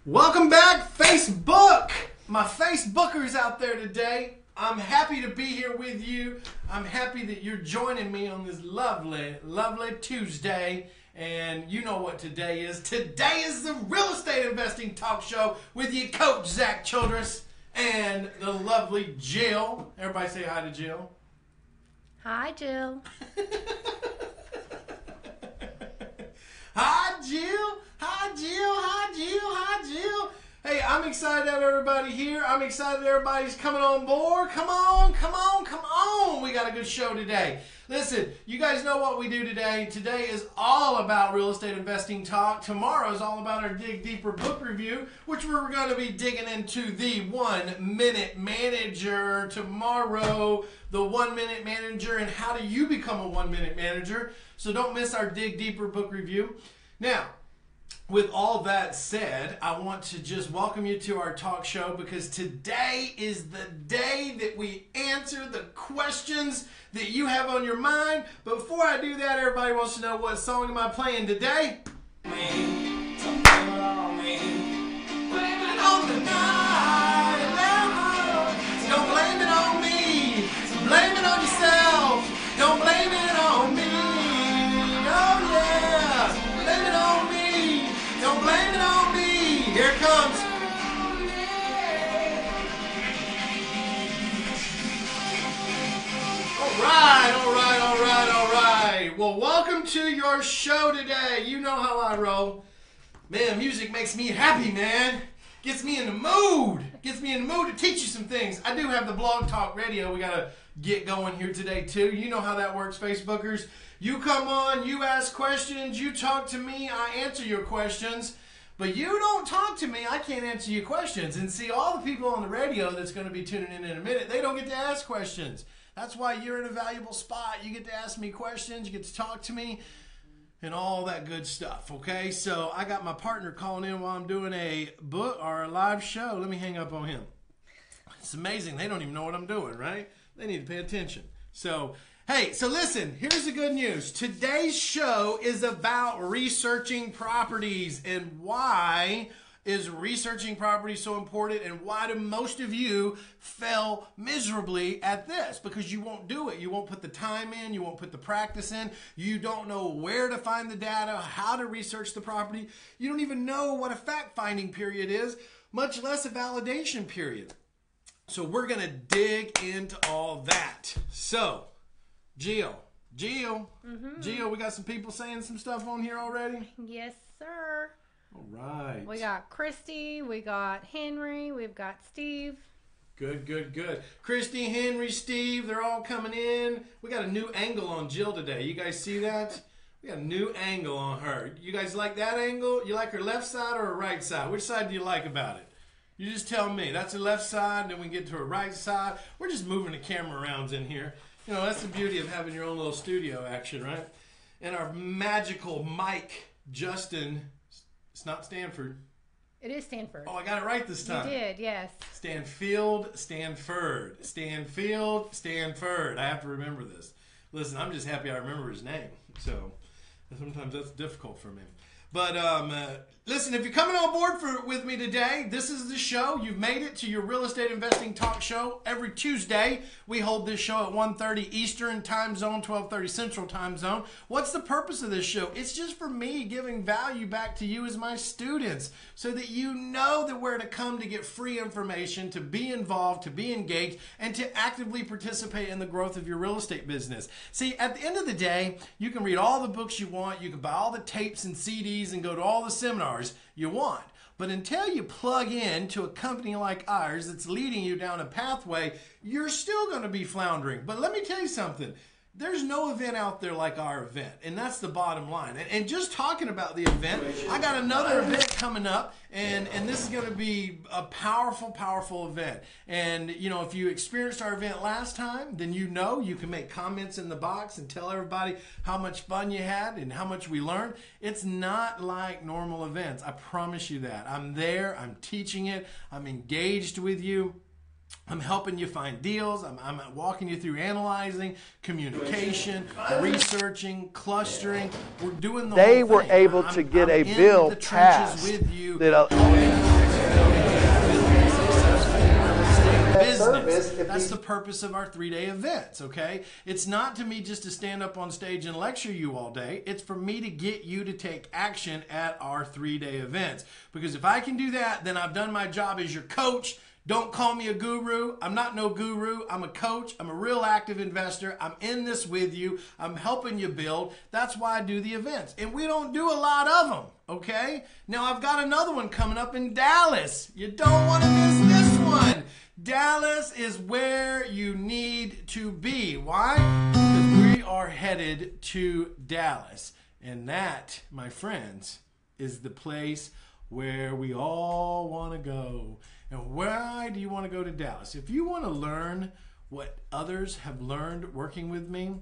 Welcome back, Facebook! My Facebookers out there today. I'm happy to be here with you. I'm happy that you're joining me on this lovely, lovely Tuesday. And you know what today is. Today is the Real Estate Investing Talk Show with your coach, Zack Childress, and the lovely Jill. Everybody say hi to Jill. Hi, Jill. Hi, Jill. Hi, Jill. Hi, Jill. Hi, Jill. Hey, I'm excited to have everybody here. I'm excited that everybody's coming on board. Come on, come on, come on. We got a good show today. Listen, you guys know what we do today. Today is all about real estate investing talk. Tomorrow is all about our Dig Deeper book review, which we're going to be digging into the 1 Minute Manager tomorrow. The 1 Minute Manager and how do you become a 1 Minute Manager. So don't miss our Dig Deeper book review. Now, with all that said, I want to just welcome you to our talk show because today is the day that we answer the questions that you have on your mind. But before I do that, everybody wants to know what song am I playing today? Blame it on the night. Don't blame it on me. Blame it on yourself. Don't blame it on me. Oh yeah. Blame it on me. Don't blame it on me. Here it comes. All right. Well, welcome to your show today. You know how I roll. Man, music makes me happy, man. Gets me in the mood. Gets me in the mood to teach you some things. I do have the Blog Talk Radio. We got to get going here today, too. You know how that works, Facebookers. You come on, you ask questions, you talk to me, I answer your questions. But you don't talk to me, I can't answer your questions. And see, all the people on the radio that's going to be tuning in a minute, they don't get to ask questions. That's why you're in a valuable spot. You get to ask me questions, you get to talk to me, and all that good stuff, okay? So I got my partner calling in while I'm doing a book or a live show. Let me hang up on him. It's amazing. They don't even know what I'm doing, right? They need to pay attention. So, hey, so listen, here's the good news. Today's show is about researching properties and why is researching properties so important and why do most of you fail miserably at this? Because you won't do it. You won't put the time in. You won't put the practice in. You don't know where to find the data, how to research the property. You don't even know what a fact-finding period is, much less a validation period. So we're going to dig into all that. So, Jill, we got some people saying some stuff on here already? Yes, sir. All right. We got Christy, we got Henry, we've got Steve. Good. Christy, Henry, Steve, they're all coming in. We got a new angle on Jill today. You guys see that? We got a new angle on her. You guys like that angle? You like her left side or her right side? Which side do you like about it? You just tell me. That's the left side, and then we get to her right side. We're just moving the camera around in here. You know, that's the beauty of having your own little studio action, right? And our magical Mike, Justin, it's not Stanford. It is Stanford. Oh, I got it right this time. You did, yes. Stanfield, Stanford. Stanfield, Stanford. I have to remember this. Listen, I'm just happy I remember his name. So sometimes that's difficult for me. But listen, if you're coming on board with me today, this is the show. You've made it to your real estate investing talk show. Every Tuesday, we hold this show at 1:30 Eastern time zone, 12:30 Central time zone. What's the purpose of this show? It's just for me giving value back to you as my students so that you know that where to come to get free information, to be involved, to be engaged, and to actively participate in the growth of your real estate business. See, at the end of the day, you can read all the books you want. You can buy all the tapes and CDs and go to all the seminars you want. But until you plug in to a company like ours that's leading you down a pathway, you're still going to be floundering. But let me tell you something. There's no event out there like our event, and that's the bottom line. And just talking about the event, I got another event coming up, and this is going to be a powerful, powerful event. And, you know, if you experienced our event last time, then you know you can make comments in the box and tell everybody how much fun you had and how much we learned. It's not like normal events. I promise you that. I'm there. I'm teaching it. I'm engaged with you. I'm helping you find deals. I'm walking you through analyzing, communication, researching, clustering. We're doing the whole thing. They were able to get a bill passed with you that business. That's the purpose of our 3-day events, okay? It's not to me just to stand up on stage and lecture you all day. It's for me to get you to take action at our 3-day events. Because if I can do that, then I've done my job as your coach. Don't call me a guru. I'm not no guru. I'm a coach. I'm a real active investor. I'm in this with you. I'm helping you build. That's why I do the events. And we don't do a lot of them, okay? Now, I've got another one coming up in Dallas. You don't want to miss this one. Dallas is where you need to be. Why? Because we are headed to Dallas. And that, my friends, is the place where we all want to go. And why do you want to go to Dallas? If you want to learn what others have learned working with me,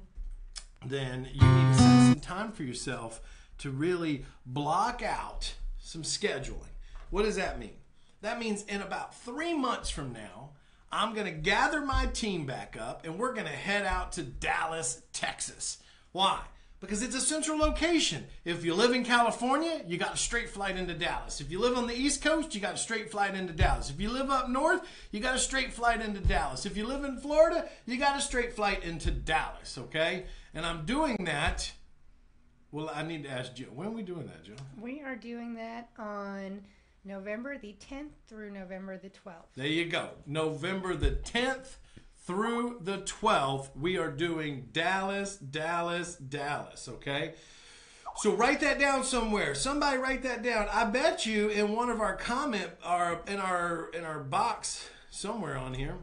then you need to set some time for yourself to really block out some scheduling. What does that mean? That means in about 3 months from now, I'm going to gather my team back up and we're going to head out to Dallas, Texas. Why? Because it's a central location. If you live in California, you got a straight flight into Dallas. If you live on the East Coast, you got a straight flight into Dallas. If you live up north, you got a straight flight into Dallas. If you live in Florida, you got a straight flight into Dallas, okay? And I'm doing that. Well, I need to ask Jill. When are we doing that, Jill? We are doing that on November the 10th through November the 12th. There you go. November the 10th through the 12th, we are doing Dallas, okay? So write that down somewhere. Somebody write that down. I bet you in one of our in our box somewhere on here,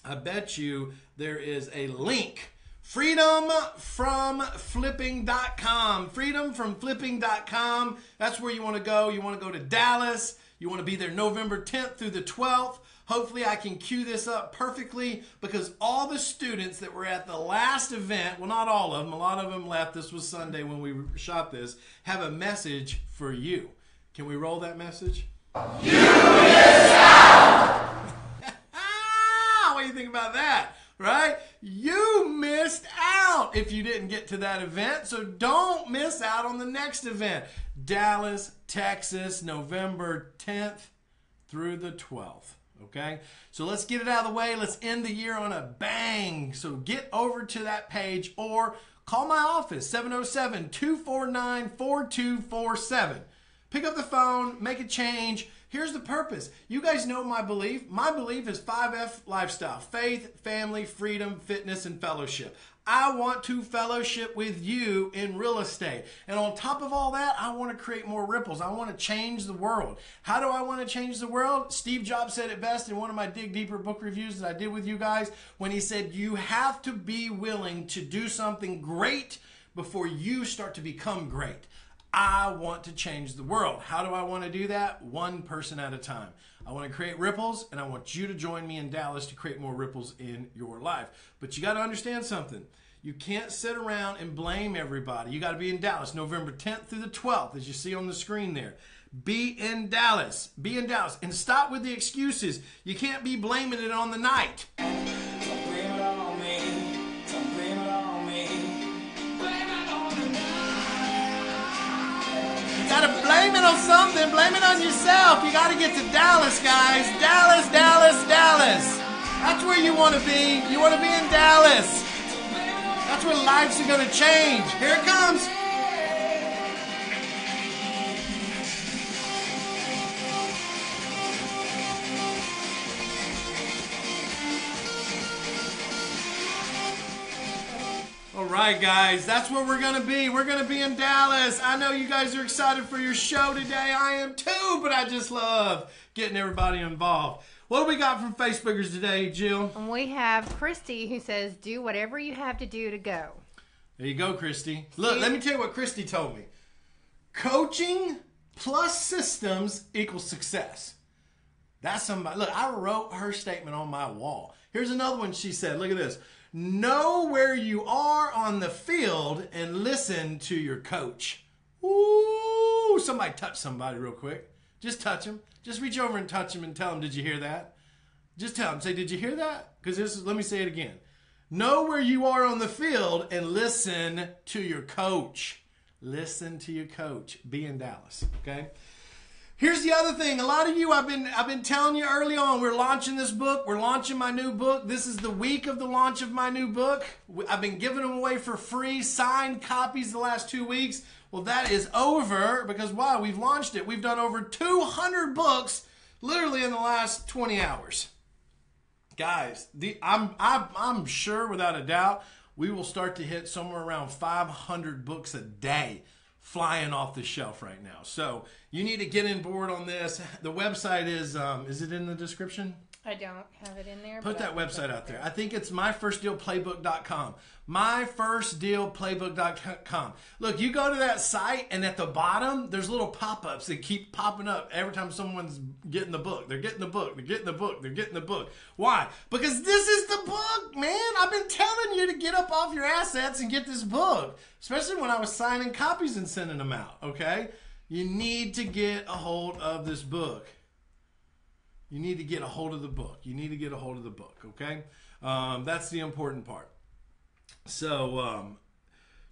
I bet you there is a link. Freedomfromflipping.com. Freedomfromflipping.com. That's where you want to go. You want to go to Dallas. You want to be there November 10th through the 12th. Hopefully I can cue this up perfectly because all the students that were at the last event, well, not all of them, a lot of them left. This was Sunday when we shot this, have a message for you. Can we roll that message? You missed out! What do you think about that? Right? You missed out if you didn't get to that event, so don't miss out on the next event. Dallas, Texas, November 10th through the 12th. Okay, so let's get it out of the way. Let's end the year on a bang. So get over to that page or call my office, 707-249-4247. Pick up the phone, make a change. Here's the purpose. You guys know my belief. My belief is 5F lifestyle: faith, family, freedom, fitness, and fellowship. I want to fellowship with you in real estate. And on top of all that, I want to create more ripples. I want to change the world. How do I want to change the world? Steve Jobs said it best in one of my Dig Deeper book reviews that I did with you guys when he said, you have to be willing to do something great before you start to become great. I want to change the world. How do I want to do that? One person at a time. I want to create ripples, and I want you to join me in Dallas to create more ripples in your life. But you got to understand something. You can't sit around and blame everybody. You got to be in Dallas, November 10th through the 12th, as you see on the screen there. Be in Dallas. Be in Dallas. And stop with the excuses. You can't be blaming it on the night. Don't blame it on me. Don't blame it on me. Blame it on the night. You got to blame it on something. Blame it on yourself. You got to get to Dallas, guys. Dallas, Dallas, Dallas. That's where you want to be. You want to be in Dallas. That's where lives are going to change. Here it comes. All right, guys, that's where we're going to be. We're going to be in Dallas. I know you guys are excited for your show today. I am too, but I just love getting everybody involved. What do we got from Facebookers today, Jill? And we have Christy who says, do whatever you have to do to go. There you go, Christy. Look, let me tell you what Christy told me. Coaching plus systems equals success. That's somebody. Look, I wrote her statement on my wall. Here's another one she said. Look at this. Know where you are on the field and listen to your coach. Ooh, somebody touch somebody real quick. Just touch them. Just reach over and touch them and tell them, did you hear that? Just tell them. Say, did you hear that? Because let me say it again. Know where you are on the field and listen to your coach. Listen to your coach. Be in Dallas, okay? Here's the other thing. A lot of you, I've been telling you early on, we're launching this book. We're launching my new book. This is the week of the launch of my new book. I've been giving them away for free, signed copies the last 2 weeks. Well, that is over because why? We've launched it. We've done over 200 books literally in the last 20 hours. Guys, I'm sure without a doubt we will start to hit somewhere around 500 books a day flying off the shelf right now. So you need to get in board on this. The website is it in the description? I don't have it in there. Put that website out there. I think it's myfirstdealplaybook.com. Myfirstdealplaybook.com. Look, you go to that site, and at the bottom, there's little pop-ups that keep popping up every time someone's getting the book. They're getting the book. They're getting the book. They're getting the book. Why? Because this is the book, man. I've been telling you to get up off your assets and get this book, especially when I was signing copies and sending them out, okay? You need to get a hold of this book. You need to get a hold of the book. You need to get a hold of the book, okay? That's the important part. So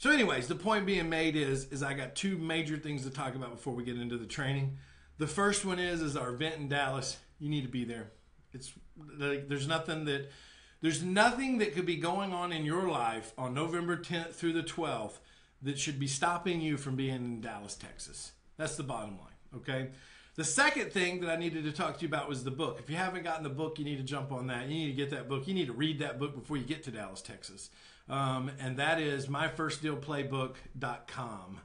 anyways, the point being made is I got two major things to talk about before we get into the training. The first one is our event in Dallas. You need to be there. It's there's nothing that could be going on in your life on November 10th through the 12th that should be stopping you from being in Dallas, Texas. That's the bottom line, okay? The second thing that I needed to talk to you about was the book. If you haven't gotten the book, you need to jump on that. You need to get that book. You need to read that book before you get to Dallas, Texas. And that is myfirstdealplaybook.com.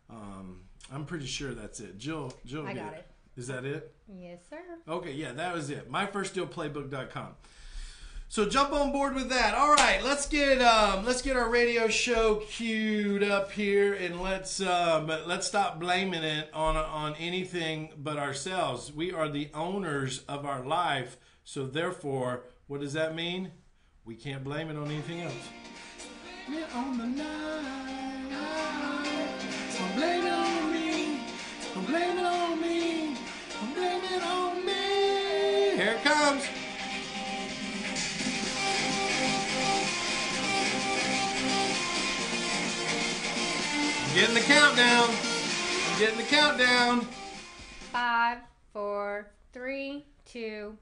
I'm pretty sure that's it. Jill, I got it. Is that it? Yes, sir. Okay, yeah, that was it. myfirstdealplaybook.com. So jump on board with that. All right, let's get our radio show queued up here, and let's stop blaming it on anything but ourselves. We are the owners of our life, so therefore, what does that mean? We can't blame it on anything else. We're on the line. Don't blame it on me. Don't blame it on me. Don't blame it on me. Here it comes. Getting the countdown. I'm getting the countdown. 5, 4, 3, 2.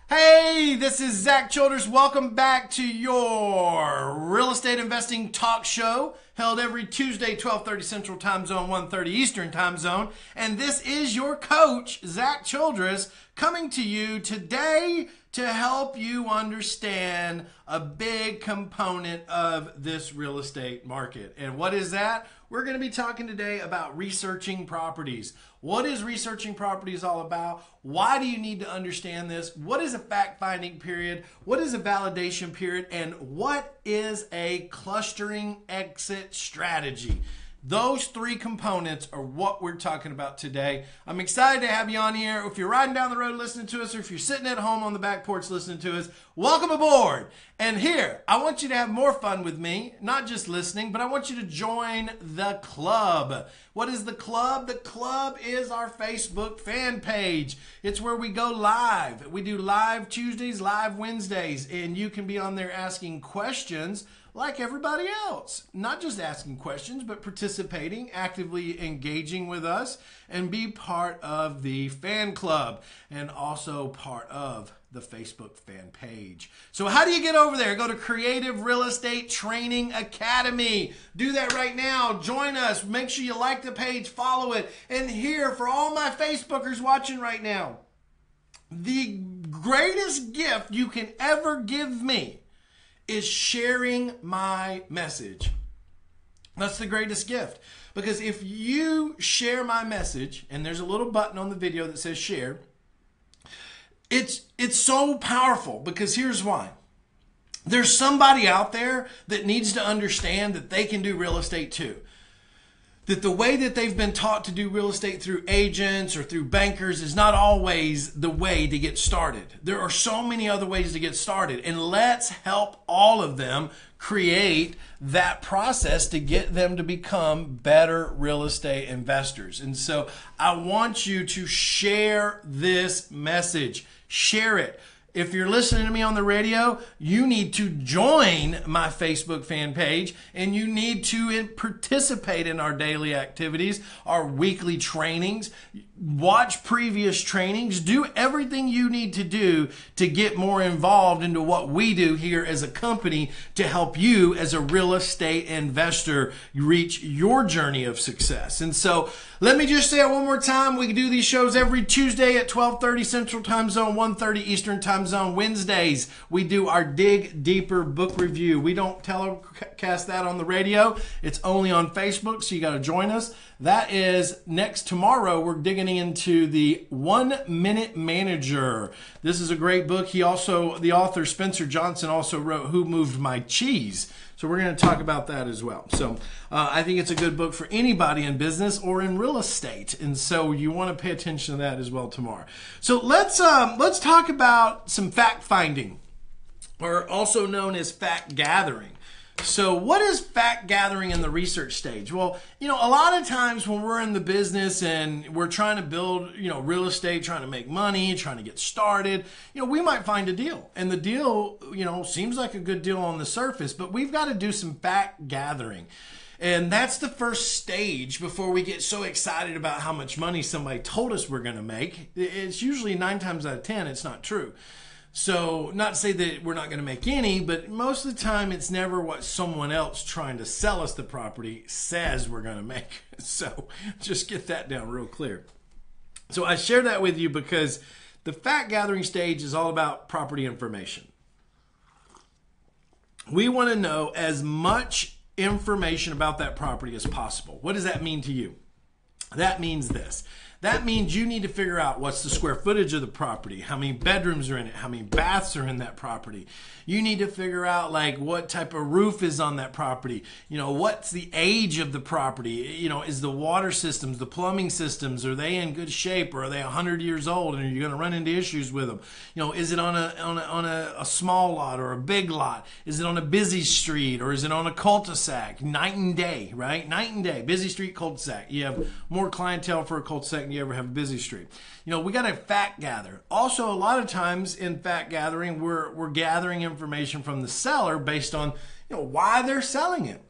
Hey, this is Zack Childress. Welcome back to your real estate investing talk show, held every Tuesday, 12:30 Central Time Zone, 1:30 Eastern Time Zone. And this is your coach, Zack Childress, coming to you today to help you understand a big component of this real estate market. And what is that? We're going to be talking today about researching properties. What is researching properties all about? Why do you need to understand this? What is a fact-finding period? What is a validation period? And what is a clustering exit strategy? Those three components are what we're talking about today. I'm excited to have you on here. If you're riding down the road listening to us, or if you're sitting at home on the back porch listening to us, welcome aboard. And here, I want you to have more fun with me, not just listening, but I want you to join the club. What is the club? The club is our Facebook fan page. It's where we go live. We do live Tuesdays, live Wednesdays, and you can be on there asking questions like everybody else. Not just asking questions, but participating, actively engaging with us, and be part of the fan club and also part of the Facebook fan page. So how do you get over there? Go to Creative Real Estate Training Academy. Do that right now. Join us. Make sure you like the page, follow it. And here, for all my Facebookers watching right now, the greatest gift you can ever give me is sharing my message. That's the greatest gift. Because if you share my message, and there's a little button on the video that says share, it's so powerful, because here's why. There's somebody out there that needs to understand that they can do real estate too. that the way that they've been taught to do real estate through agents or through bankers is not always the way to get started. There are so many other ways to get started, and let's help all of them create that process to get them to become better real estate investors. And so I want you to share this message. Share it. If you're listening to me on the radio, you need to join my Facebook fan page, and you need to participate in our daily activities, our weekly trainings, watch previous trainings, do everything you need to do to get more involved into what we do here as a company to help you as a real estate investor reach your journey of success. And so let me just say it one more time. We do these shows every Tuesday at 12:30 Central Time Zone, 1:30 Eastern Time Zone. Wednesdays, we do our Dig Deeper book review. We don't telecast that on the radio. It's only on Facebook, so you got to join us. That is next tomorrow. We're digging into the 1 Minute Manager. This is a great book. The author Spencer Johnson also wrote Who Moved My Cheese? So we're going to talk about that as well. So I think it's a good book for anybody in business or in real estate. And so you want to pay attention to that as well tomorrow. So let's talk about some fact finding, or also known as fact gathering. So what is fact gathering in the research stage? Well, a lot of times when we're in the business and we're trying to build, real estate, trying to make money, trying to get started, we might find a deal. And the deal, seems like a good deal on the surface, but we've got to do some fact gathering. And that's the first stage before we get so excited about how much money somebody told us we're going to make. It's usually 9 times out of 10, it's not true. So not to say that we're not going to make any, but most of the time it's never what someone else trying to sell us the property says we're going to make. So just get that down real clear. So I share that with you because the fact gathering stage is all about property information. We want to know as much information about that property as possible. What does that mean to you? That means this. That means you need to figure out what's the square footage of the property, how many bedrooms are in it, how many baths are in that property. You need to figure out what type of roof is on that property. What's the age of the property? Is the water systems, the plumbing systems, are they in good shape, or are they 100 years old and are you going to run into issues with them? Is it on a small lot or a big lot? Is it on a busy street or is it on a cul-de-sac? Night and day, right? Night and day. Busy street, cul-de-sac. You have more clientele for a cul-de-sac than you ever have a busy street. We got to fact gather. Also, a lot of times in fact gathering, we're gathering information from the seller based on why they're selling it.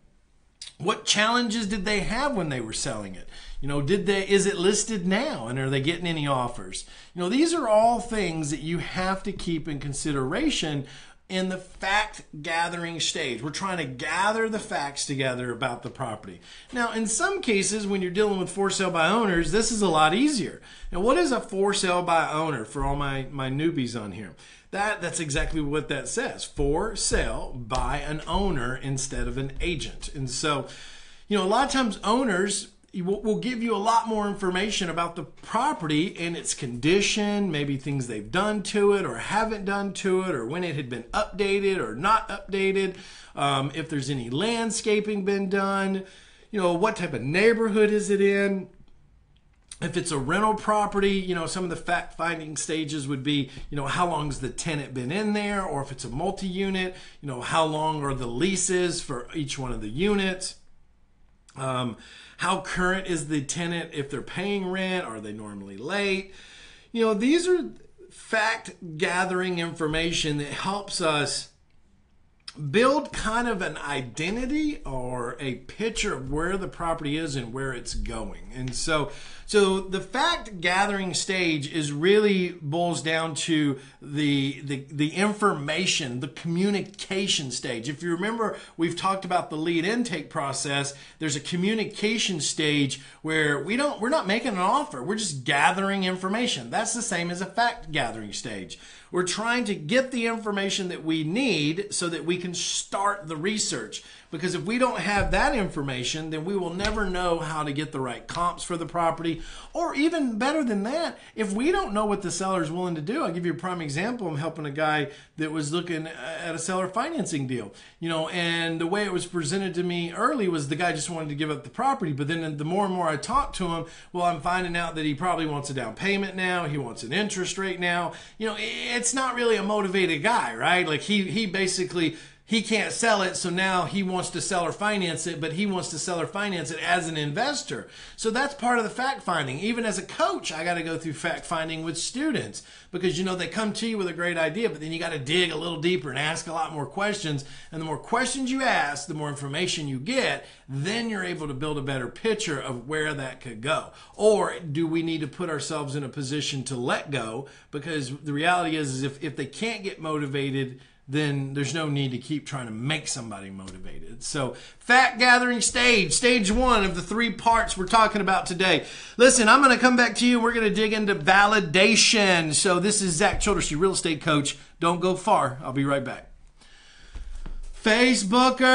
What challenges did they have when they were selling it? Is it listed now, and are they getting any offers? These are all things that you have to keep in consideration in the fact gathering stage. We're trying to gather the facts together about the property. Now, in some cases, when you're dealing with for sale by owners, this is a lot easier. Now, what is a for sale by owner for all my newbies on here? That's exactly what that says. For sale by an owner instead of an agent. And so, a lot of times owners will give you a lot more information about the property and its condition, maybe things they've done to it or haven't done to it, or when it had been updated or not updated, if there's any landscaping been done, what type of neighborhood is it in. If it's a rental property, some of the fact finding stages would be, how long has the tenant been in there, or if it's a multi-unit, how long are the leases for each one of the units. How current is the tenant if they're paying rent? Are they normally late? These are fact gathering information that helps us build kind of an identity or a picture of where the property is and where it's going. And so the fact gathering stage is really boils down to the information, the communication stage. If you remember, we've talked about the lead intake process. There's a communication stage where we're not making an offer. We're just gathering information. That's the same as a fact gathering stage. We're trying to get the information that we need so that we can start the research. Because if we don't have that information, then we will never know how to get the right comps for the property. Or even better than that, if we don't know what the seller is willing to do, I'll give you a prime example. I'm helping a guy that was looking at a seller financing deal, and the way it was presented to me early was the guy just wanted to give up the property. But then the more and more I talked to him, well, I'm finding out that he probably wants a down payment now. He wants an interest rate now. It's not really a motivated guy, right? Like he basically, he can't sell it, so now he wants to seller finance it, but he wants to seller finance it as an investor. So that's part of the fact finding. Even as a coach, I got to go through fact finding with students because, they come to you with a great idea, but then you got to dig a little deeper and ask a lot more questions. And the more questions you ask, the more information you get, then you're able to build a better picture of where that could go. Or do we need to put ourselves in a position to let go? Because the reality is if they can't get motivated, then there's no need to keep trying to make somebody motivated. So, fact gathering stage 1 of the 3 parts we're talking about today. Listen, I'm going to come back to you and we're going to dig into validation. So this is Zack Childress, your real estate coach. Don't go far. I'll be right back. Facebookers,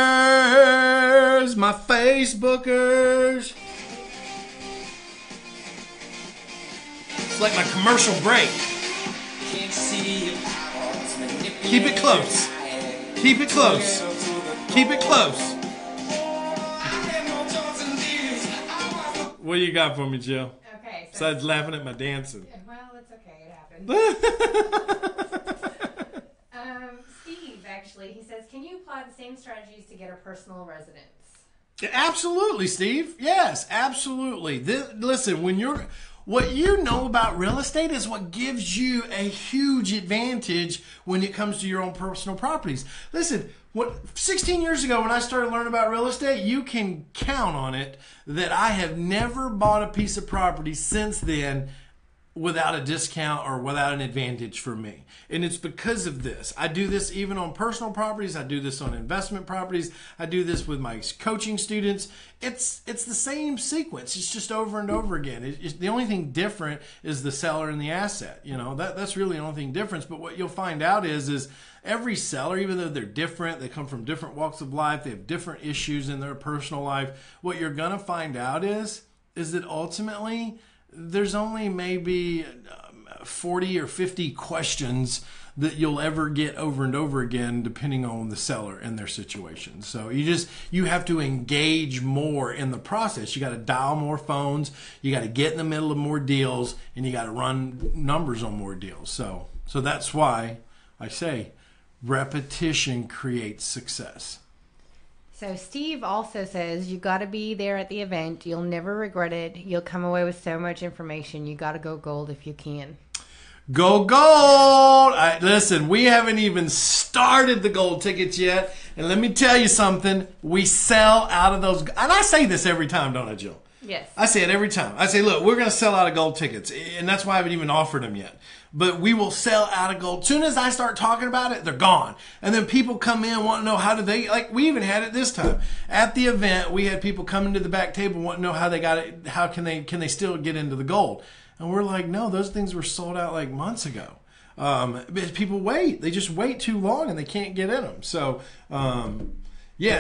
my Facebookers. It's like my commercial break. Can't see it. Keep it close. Keep it close. Keep it close. What do you got for me, Jill? Okay. So Besides laughing at my dancing. well, it's okay. It happened. Steve, actually, he says, can you apply the same strategies to get a personal residence? Absolutely, Steve. Yes, absolutely. Listen, what you know about real estate is what gives you a huge advantage when it comes to your own personal properties. Listen, 16 years ago when I started learning about real estate, you can count on it that I have never bought a piece of property since then without a discount or without an advantage for me. And it's because of this. I do this even on personal properties. I do this on investment properties. I do this with my coaching students. It's the same sequence. It's just over and over again. The only thing different is the seller and the asset. That's really the only thing different. But what you'll find out is every seller, even though they're different, they come from different walks of life, they have different issues in their personal life. What you're going to find out is that ultimately there's only maybe 40 or 50 questions that you'll ever get over and over again, depending on the seller and their situation. So you have to engage more in the process. You got to dial more phones. You got to get in the middle of more deals, and you got to run numbers on more deals. So that's why I say repetition creates success. So Steve also says you got to be there at the event. You'll never regret it. You'll come away with so much information. You got to go gold if you can. Go gold! Listen, we haven't even started the gold tickets yet. And let me tell you something. We sell out of those. And I say this every time, don't I, Jill? Yes. I say it every time. I say, look, we're going to sell out of gold tickets. And that's why I haven't even offered them yet. But we will sell out of gold. As soon as I start talking about it, they're gone. And then people come in, want to know how do they, like we even had it this time. At the event, we had people come into the back table, want to know how they got it, how can they still get into the gold. And we're like, no, those things were sold out like months ago. People wait. They just wait too long and they can't get in them. So,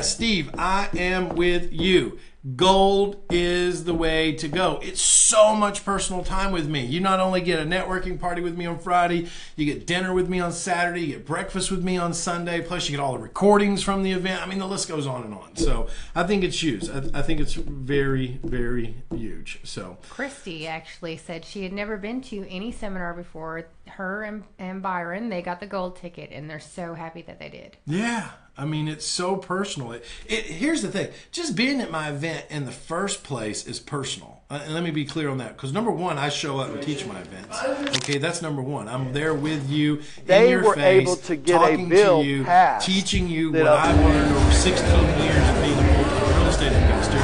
Steve, I am with you. Gold is the way to go. It's so much personal time with me. You not only get a networking party with me on Friday, you get dinner with me on Saturday, you get breakfast with me on Sunday, plus you get all the recordings from the event. I mean, the list goes on and on. So I think it's huge. I think it's very, very huge. So Christy actually said she had never been to any seminar before. Her and Byron, they got the gold ticket, and they're so happy that they did. Yeah. I mean, it's so personal. Here's the thing. Just being at my event in the first place is personal. And let me be clear on that. Because number one, I show up and teach my events. Okay, that's number one. I'm there with you, in your face, able to get talking a bill to you, passed teaching you what I've learned over 16 years of being a real estate investor.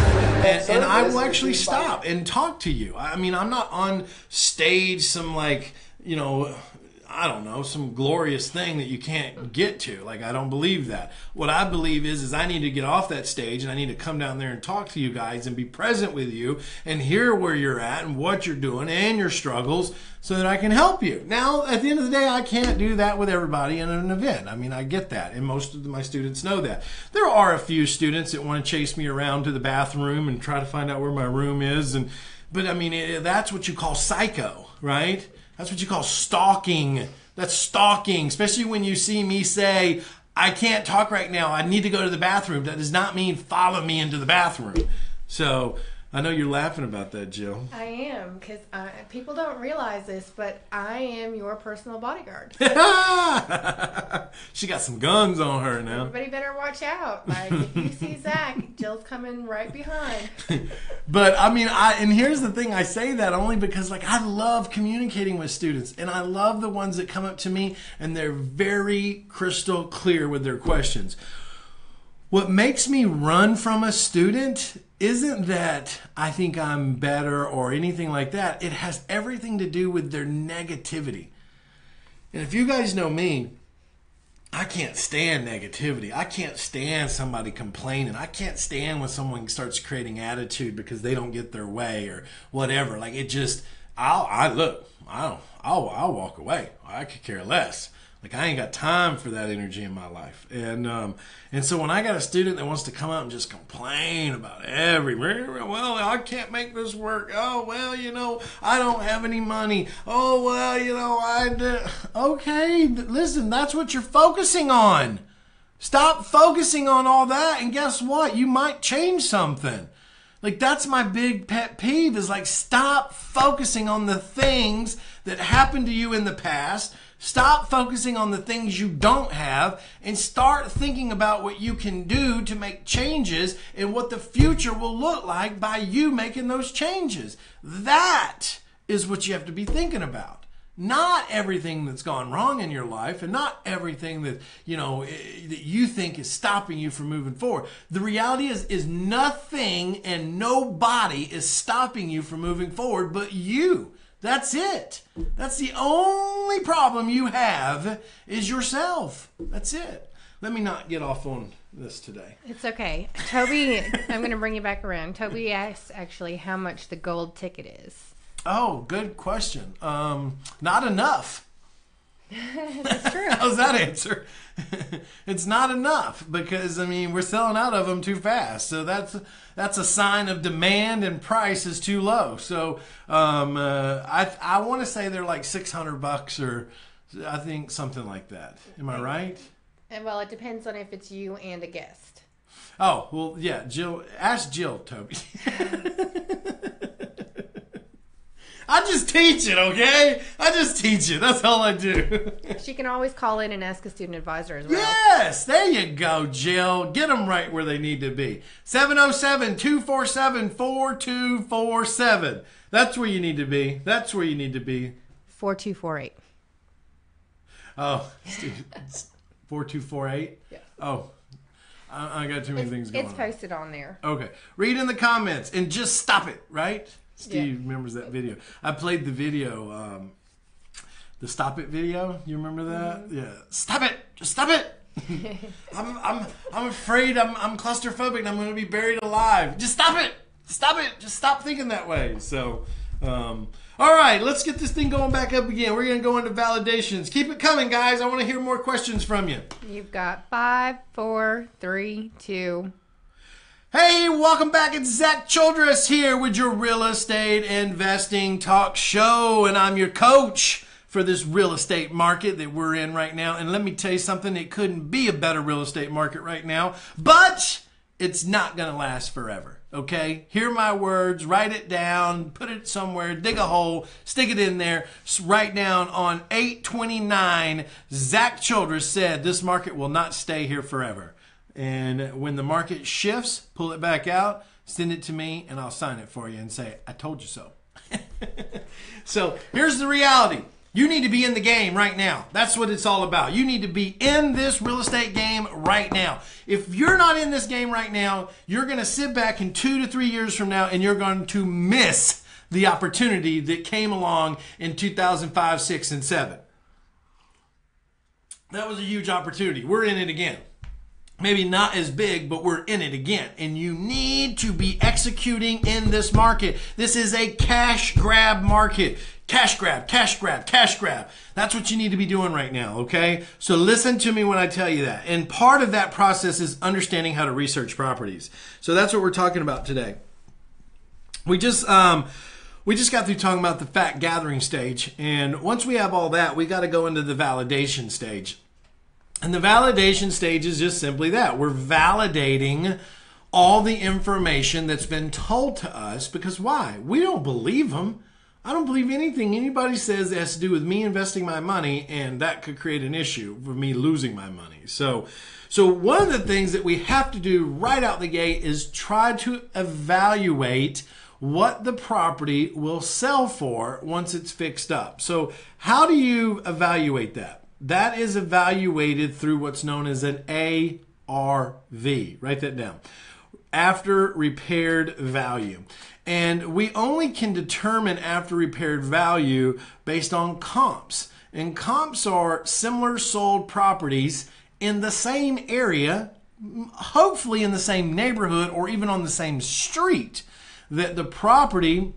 And I will actually stop and talk to you. I mean, I'm not on stage some I don't know, some glorious thing that you can't get to. Like, I don't believe that. What I believe is I need to get off that stage and I need to come down there and talk to you guys and be present with you and hear where you're at and what you're doing and your struggles so that I can help you. Now, at the end of the day, I can't do that with everybody in an event. I mean, I get that, and most of my students know that. There are a few students that want to chase me around to the bathroom and try to find out where my room is, but I mean, that's what you call psycho, right? That's what you call stalking. That's stalking, especially when you see me say, I can't talk right now, I need to go to the bathroom. That does not mean follow me into the bathroom. So I know you're laughing about that, Jill. I am, because people don't realize this, but I am your personal bodyguard. She got some guns on her now. Everybody better watch out. Like, if you see Zach, Jill's coming right behind. But I mean, and here's the thing, I say that only because like I love communicating with students, and I love the ones that come up to me and they're very crystal clear with their questions. What makes me run from a student isn't that I think I'm better or anything like that. It has everything to do with their negativity. And if you guys know me, I can't stand negativity. I can't stand somebody complaining. I can't stand when someone starts creating attitude because they don't get their way or whatever. Like, it just, I'll walk away. I could care less. Like, I ain't got time for that energy in my life. And so when I got a student that wants to come out and just complain about well, I can't make this work. Oh, well, I don't have any money. Oh, well, okay, listen, that's what you're focusing on. Stop focusing on all that, and guess what? You might change something. Like, that's my big pet peeve, is like, stop focusing on the things that happened to you in the past. Stop focusing on the things you don't have and start thinking about what you can do to make changes and what the future will look like by you making those changes. That is what you have to be thinking about. Not everything that's gone wrong in your life, and not everything that that you think is stopping you from moving forward. The reality is nothing and nobody is stopping you from moving forward but you. That's it. That's the only problem you have, is yourself. That's it. Let me not get off on this today. It's okay. Toby, I'm going to bring you back around. Toby asked actually how much the gold ticket is. Oh, good question. Not enough. That's true. How's that answer? It's not enough because, I mean, we're selling out of them too fast. So that's a sign of demand and price is too low. So I want to say they're like $600 or I think something like that. Am I right? And well, it depends on if it's you and a guest. Oh, well, yeah. Jill, ask Jill, Toby. I just teach it, okay? I just teach it. That's all I do. She can always call in and ask a student advisor as well. Yes, there you go, Jill. Get them right where they need to be. 707-247-4247. That's where you need to be. That's where you need to be. 4248. Oh, 4248? Yeah. Oh, I got too many things going on. It's posted on there. Okay. Read in the comments and just stop it, right? Steve remembers that video. I played the video, the stop it video. You remember that? Mm-hmm. Yeah. Stop it! Just stop it! I'm afraid I'm claustrophobic and I'm going to be buried alive. Just stop it! Stop it! Just stop thinking that way. So, all right, let's get this thing going back up again. We're going to go into validations. Keep it coming, guys. I want to hear more questions from you. You've got 5, 4, 3, 2. Hey, welcome back. It's Zack Childress here with your real estate investing talk show. And I'm your coach for this real estate market that we're in right now. And let me tell you something, it couldn't be a better real estate market right now, but it's not going to last forever. Okay? Hear my words, write it down, put it somewhere, dig a hole, stick it in there, write down on 8/29, Zack Childress said this market will not stay here forever. And when the market shifts, pull it back out, send it to me, and I'll sign it for you and say, I told you so. So here's the reality. You need to be in the game right now. That's what it's all about. You need to be in this real estate game right now. If you're not in this game right now, you're going to sit back in 2 to 3 years from now and you're going to miss the opportunity that came along in 2005, 6, and 7. That was a huge opportunity. We're in it again. Maybe not as big, but we're in it again. And you need to be executing in this market. This is a cash grab market. Cash grab, cash grab, cash grab. That's what you need to be doing right now, okay? So listen to me when I tell you that. And part of that process is understanding how to research properties. So that's what we're talking about today. We just got through talking about the fact gathering stage. And once we have all that, we got to go into the validation stage. And the validation stage is just simply that. We're validating all the information that's been told to us, because why? We don't believe them. I don't believe anything anybody says that has to do with me investing my money, and that could create an issue for me losing my money. So one of the things that we have to do right out the gate is try to evaluate what the property will sell for once it's fixed up. So how do you evaluate that? That is evaluated through what's known as an ARV. Write that down. After repaired value. And we only can determine after repaired value based on comps. And comps are similar sold properties in the same area, hopefully in the same neighborhood or even on the same street that the property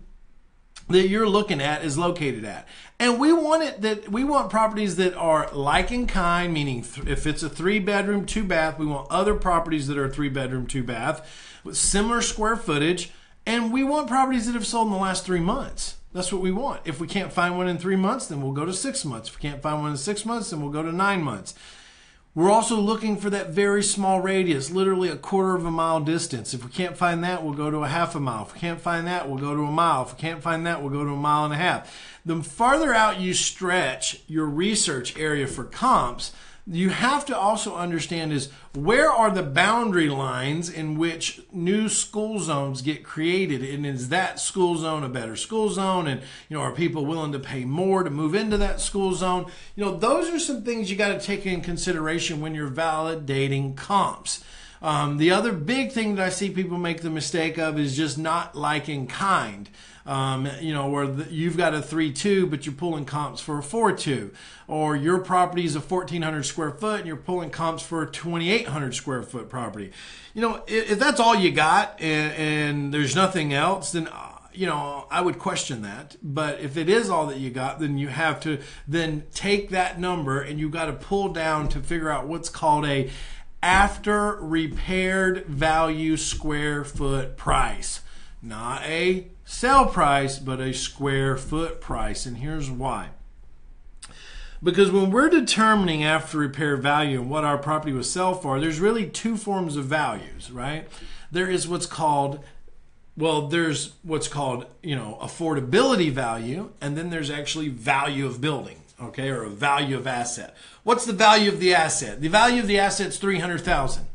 that you're looking at is located at. And we want properties that are like in kind, meaning if it's a 3-bedroom, 2-bath, we want other properties that are 3-bedroom, 2-bath with similar square footage. And we want properties that have sold in the last 3 months. That's what we want. If we can't find one in 3 months, then we'll go to 6 months. If we can't find one in 6 months, then we'll go to 9 months. We're also looking for that very small radius, literally a 1/4 mile distance. If we can't find that, we'll go to a 1/2 mile. If we can't find that, we'll go to a mile. If we can't find that, we'll go to a 1.5 miles. The farther out you stretch your research area for comps, you have to also understand is where are the boundary lines in which new school zones get created, and is that school zone a better school zone, and are people willing to pay more to move into that school zone? Those are some things you got to take in consideration when you're validating comps. The other big thing that I see people make the mistake of is just not like in kind. Where you've got a 3.2, but you're pulling comps for a 4.2, or your property is a 1,400 square foot and you're pulling comps for a 2,800 square foot property. If that's all you got and there's nothing else, then I would question that. But if it is all that you got, then you have to then take that number and you got to pull down to figure out what's called a after repaired value square foot price. Not a sell price, but a square foot price. And here's why. Because when we're determining after repair value and what our property will sell for, there's really 2 forms of values, right? There is what's called, affordability value, and then there's actually value of building, okay, or a value of asset. What's the value of the asset? The value of the asset is $300,000.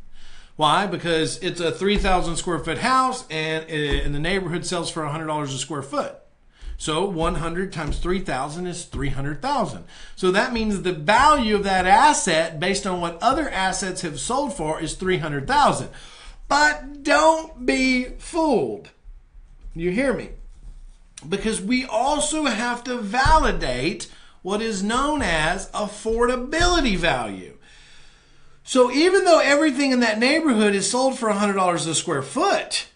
Why? Because it's a 3,000 square foot house and the neighborhood sells for $100 a square foot. So 100 times 3,000 is 300,000. So that means the value of that asset based on what other assets have sold for is 300,000. But don't be fooled. You hear me? Because we also have to validate what is known as affordability value. So even though everything in that neighborhood is sold for $100 a square foot,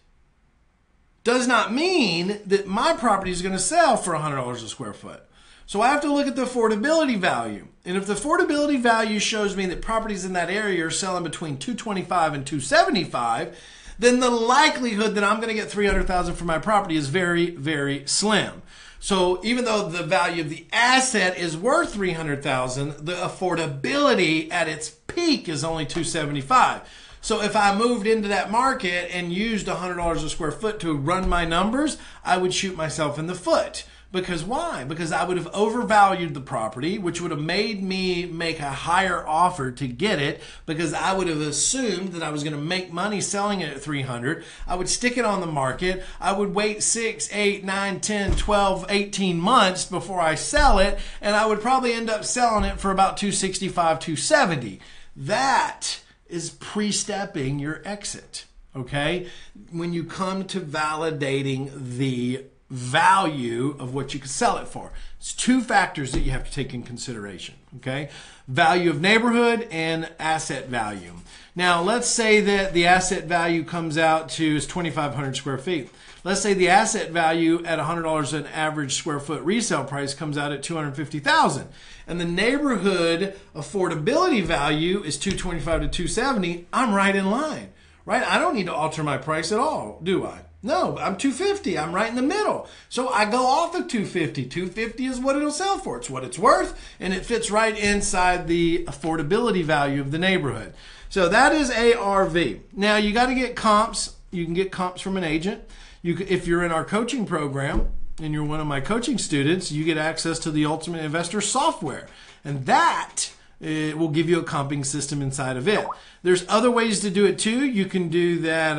does not mean that my property is going to sell for $100 a square foot. So I have to look at the affordability value. And if the affordability value shows me that properties in that area are selling between $225 and $275, then the likelihood that I'm going to get $300,000 for my property is very, very slim. So even though the value of the asset is worth $300,000, the affordability at its peak is only $275. So if I moved into that market and used $100 a square foot to run my numbers, I would shoot myself in the foot. Because why? Because I would have overvalued the property, which would have made me make a higher offer to get it, because I would have assumed that I was going to make money selling it at $300. I would stick it on the market. I would wait 6, 8, 9, 10, 12, 18 months before I sell it, and I would probably end up selling it for about $265, $270. That is pre-stepping your exit, okay? When you come to validating the value of what you could sell it for. It's two factors that you have to take in consideration, okay? Value of neighborhood and asset value. Now, let's say that the asset value comes out to is 2,500 square feet. Let's say the asset value at $100 an average square foot resale price comes out at $250,000, and the neighborhood affordability value is $225 to $270. I'm right in line, right? I don't need to alter my price at all, do I? No, I'm $250. I'm right in the middle. So I go off of $250. $250 is what it'll sell for. It's what it's worth, and it fits right inside the affordability value of the neighborhood. So that is ARV. Now you got to get comps. You can get comps from an agent. If you're in our coaching program and you're one of my coaching students, you get access to the Ultimate Investor software, and that will give you a comping system inside of it. There's other ways to do it too. You can do that.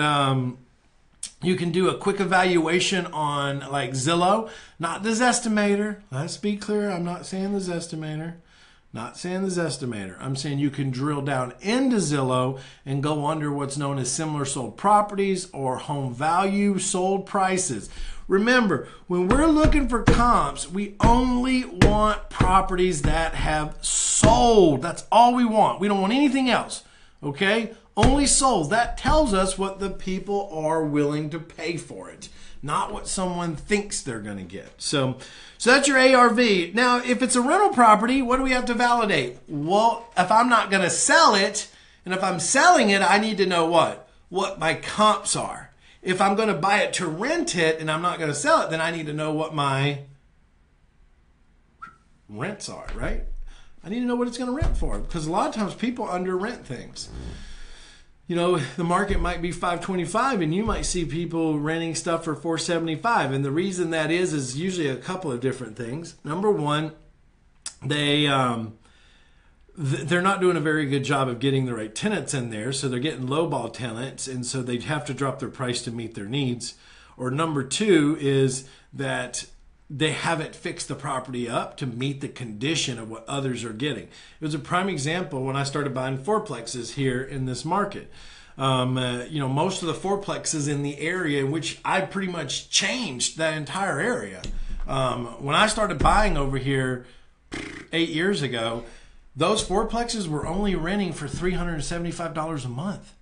You can do a quick evaluation on like Zillow, not the Zestimator. Let's be clear. I'm not saying the Zestimator. Not saying the Zestimator. I'm saying you can drill down into Zillow and go under what's known as similar sold properties or home value sold prices. Remember, when we're looking for comps, we only want properties that have sold. That's all we want. We don't want anything else. Okay? Only sold. That tells us what the people are willing to pay for it, not what someone thinks they're going to get. So that's your ARV. Now, if it's a rental property, what do we have to validate? Well, if I'm not going to sell it, and if I'm selling it, I need to know what my comps are. If I'm going to buy it to rent it and I'm not going to sell it, then I need to know what my rents are, right? I need to know what it's going to rent for, because a lot of times people under rent things. You know, the market might be $525 and you might see people renting stuff for $475. And the reason that is usually a couple of different things. Number one, they're not doing a very good job of getting the right tenants in there. So they're getting lowball tenants, and so they have to drop their price to meet their needs. Or number two is that they haven't fixed the property up to meet the condition of what others are getting. It was a prime example when I started buying fourplexes here in this market. Most of the fourplexes in the area, in which I pretty much changed that entire area. When I started buying over here 8 years ago, those fourplexes were only renting for $375 a month.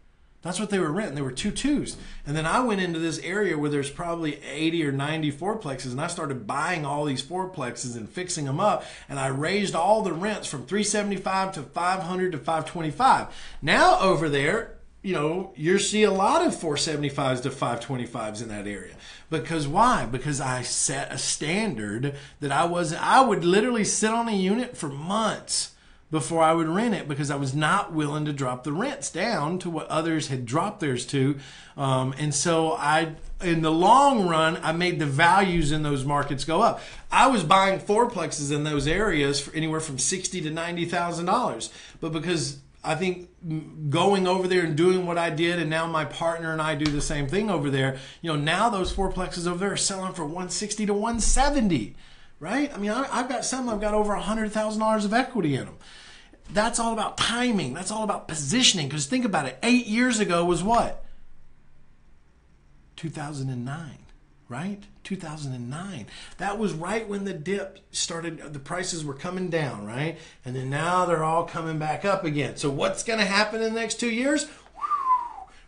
That's what they were renting. They were 2.2s. And then I went into this area where there's probably 80 or 90 fourplexes, and I started buying all these fourplexes and fixing them up, and I raised all the rents from $375 to $500 to $525. Now over there, you see a lot of $475s to $525s in that area. Because why? Because I set a standard that I would literally sit on a unit for months before I would rent it, because I was not willing to drop the rents down to what others had dropped theirs to. And so in the long run, I made the values in those markets go up. I was buying fourplexes in those areas for anywhere from $60,000 to $90,000. But because I think going over there and doing what I did, and now my partner and I do the same thing over there, now those fourplexes over there are selling for $160,000 to $170,000, right? I mean, I've got over $100,000 of equity in them. That's all about timing. That's all about positioning. Because think about it. 8 years ago was what? 2009, right? 2009. That was right when the dip started. The prices were coming down, right? And then now they're all coming back up again. So what's going to happen in the next 2 years?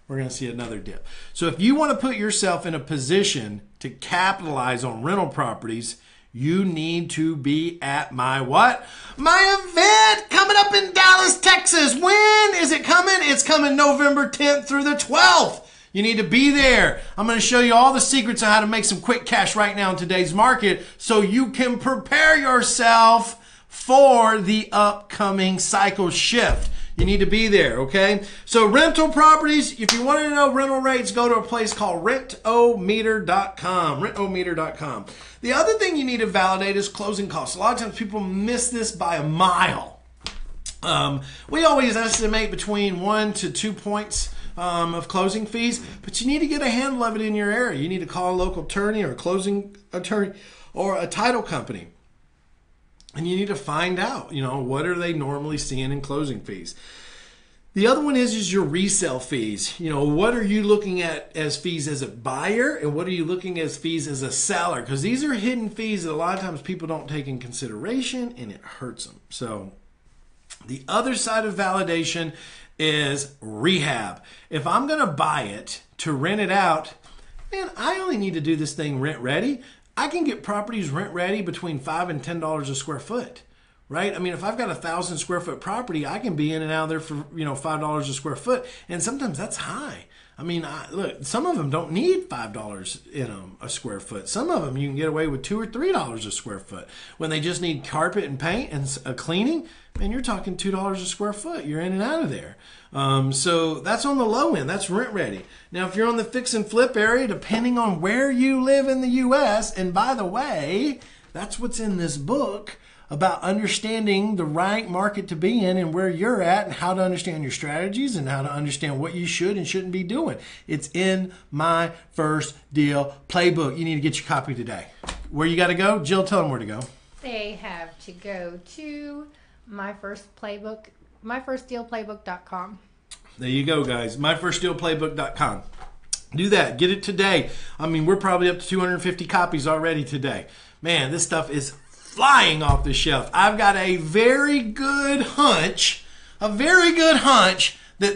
We're going to see another dip. So if you want to put yourself in a position to capitalize on rental properties, you need to be at my what? My event coming up in Dallas, Texas. When is it coming? It's coming November 10th through the 12th. You need to be there. I'm going to show you all the secrets on how to make some quick cash right now in today's market, so you can prepare yourself for the upcoming cycle shift. You need to be there, okay? So rental properties, if you want to know rental rates, go to a place called rentometer.com, rentometer.com. The other thing you need to validate is closing costs. A lot of times people miss this by a mile. We always estimate between 1 to 2 points of closing fees, but you need to get a handle of it in your area. You need to call a local attorney or a closing attorney or a title company. And you need to find out, what are they normally seeing in closing fees. The other one is your resale fees. You know, what are you looking at as fees as a buyer, and what are you looking as fees as a seller? Because these are hidden fees that a lot of times people don't take in consideration, and it hurts them. So the other side of validation is rehab. If I'm going to buy it to rent it out, man, I only need to do this thing rent ready. I can get properties rent ready between $5 and $10 a square foot. Right? I mean, if I've got 1,000 square foot property, I can be in and out of there for, $5 a square foot. And sometimes that's high. I mean, look, some of them don't need $5 a square foot. Some of them you can get away with $2 or $3 a square foot. When they just need carpet and paint and a cleaning, man, you're talking $2 a square foot. You're in and out of there. So that's on the low end. That's rent ready. Now, if you're on the fix and flip area, depending on where you live in the U.S., and by the way, that's what's in this book, about understanding the right market to be in and where you're at and how to understand your strategies and how to understand what you should and shouldn't be doing. It's in my first deal playbook. You need to get your copy today. Where you got to go? Jill, tell them where to go. They have to go to myfirstdealplaybook.com. There you go, guys. myfirstdealplaybook.com. Do that. Get it today. I mean, we're probably up to 250 copies already today. Man, this stuff is flying off the shelf. I've got a very good hunch that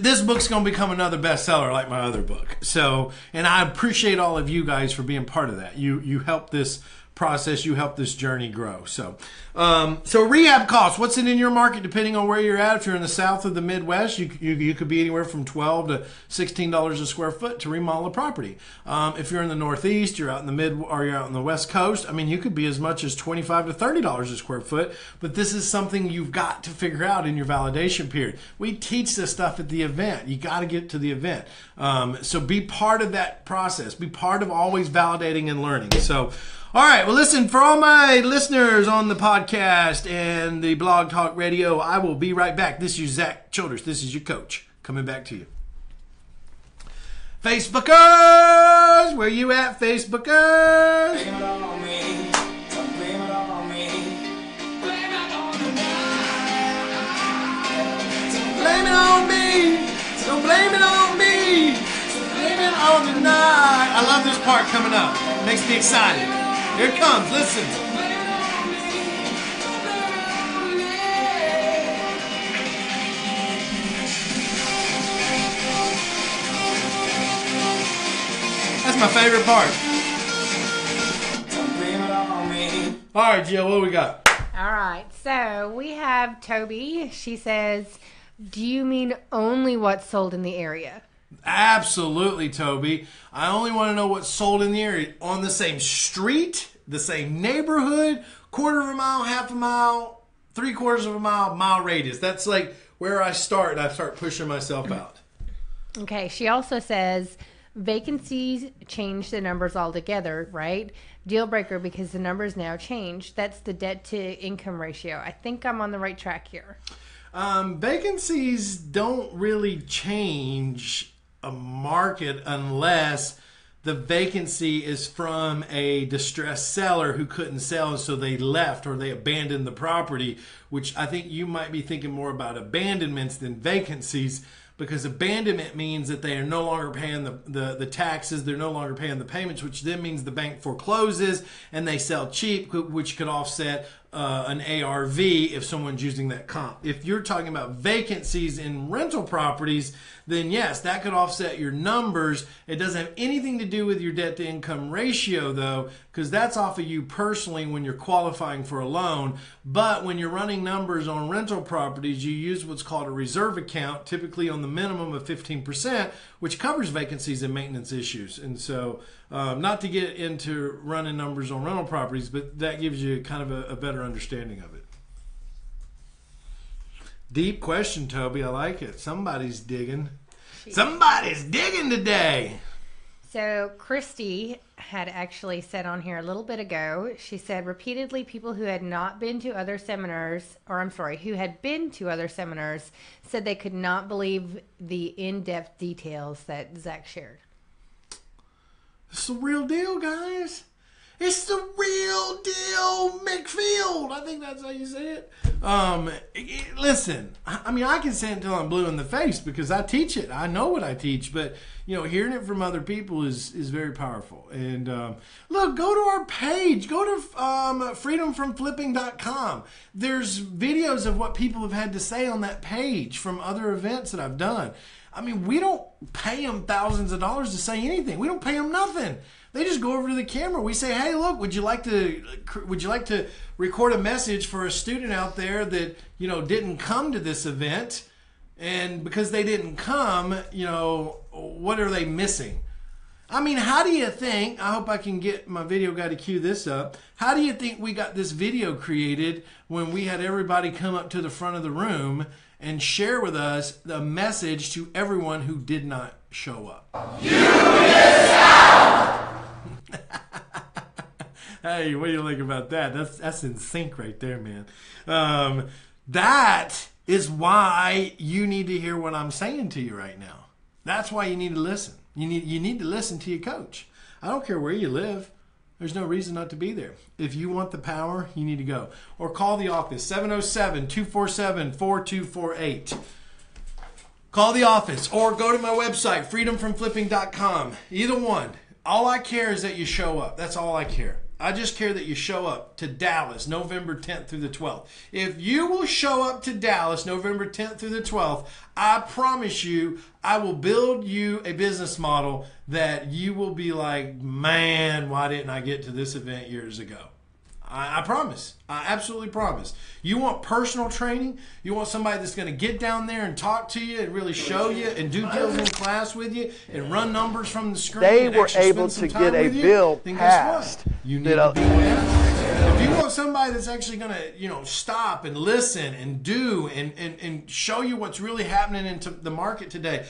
this book's going to become another bestseller like my other book. So, and I appreciate all of you guys for being part of that. You help this process, you help this journey grow. So rehab costs, what's it in your market depending on where you're at? If you're in the South or the Midwest, you could be anywhere from $12 to $16 a square foot to remodel a property. If you're in the Northeast, you're out in the you're out in the West Coast, I mean, you could be as much as $25 to $30 a square foot, but this is something you've got to figure out in your validation period. We teach this stuff at the event. You got to get to the event. So be part of that process. Be part of always validating and learning. So, all right, well, listen, for all my listeners on the podcast and the Blog Talk Radio, I will be right back. This is Zack Childress. This is your coach coming back to you. Facebookers, where you at, Facebookers? Blame it on me. Don't blame it on me. Blame it on the night. Blame it on me. Don't blame it on me. Blame it on the night. I love this part coming up. Makes me excited. Here it comes. Listen. That's my favorite part. Don't blame it on me. All right, Jill, what do we got? All right, so we have Toby. She says, do you mean only what's sold in the area? Absolutely, Toby. I only want to know what's sold in the area. On the same street, the same neighborhood, quarter of a mile, half a mile, 3/4 of a mile, mile radius. That's like where I start, and I start pushing myself out. Okay, she also says vacancies change the numbers altogether, right? Deal breaker because the numbers now change. That's the debt to income ratio. I think I'm on the right track here. Vacancies don't really change a market unless the vacancy is from a distressed seller who couldn't sell, so they left or they abandoned the property, which I think you might be thinking more about abandonments than vacancies, because abandonment means that they are no longer paying the taxes, they're no longer paying the payments, which then means the bank forecloses and they sell cheap, which could offset an ARV if someone's using that comp. If you're talking about vacancies in rental properties, then yes, that could offset your numbers. It doesn't have anything to do with your debt to income ratio though, because that's off of you personally when you're qualifying for a loan. But when you're running numbers on rental properties, you use what's called a reserve account, typically on the minimum of 15%, which covers vacancies and maintenance issues. And so not to get into running numbers on rental properties, but that gives you kind of a better understanding of it. Deep question, Toby. I like it. Somebody's digging. Somebody's digging today. So Christy had actually said on here a little bit ago, she said repeatedly people who had not been to other seminars, who had been to other seminars, said they could not believe the in-depth details that Zack shared. It's the real deal, guys. It's the real deal McField. I think that's how you say it. Listen, I mean, I can say it until I'm blue in the face because I teach it. I know what I teach, but hearing it from other people is very powerful. And look, go to our page. Go to freedomfromflipping.com. There's videos of what people have had to say on that page from other events that I've done. I mean, we don't pay them thousands of dollars to say anything. We don't pay them nothing. They just go over to the camera. We say, "Hey, look, would you like to record a message for a student out there that didn't come to this event, and because they didn't come, what are they missing?" I mean, how do you think? I hope I can get my video guy to cue this up. How do you think we got this video created when we had everybody come up to the front of the room and share with us the message to everyone who did not show up? You missed out! Hey, what do you think about that? That's in sync right there, man. That is why you need to hear what I'm saying to you right now. That's why you need to listen. You need to listen to your coach. I don't care where you live. There's no reason not to be there. If you want the power, you need to go. Or call the office, 707-247-4248. Call the office or go to my website, freedomfromflipping.com. Either one. All I care is that you show up. That's all I care. I just care that you show up to Dallas, November 10th through the 12th. If you will show up to Dallas, November 10th through the 12th, I promise you, I will build you a business model that you will be like, man, why didn't I get to this event years ago? I promise. I absolutely promise. You want personal training? You want somebody that's going to get down there and talk to you and really show you and do deals in class with you and run numbers from the screen? They were able to get a bill passed. You need to be that. If you want somebody that's actually going to, stop and listen and do and show you what's really happening into the market today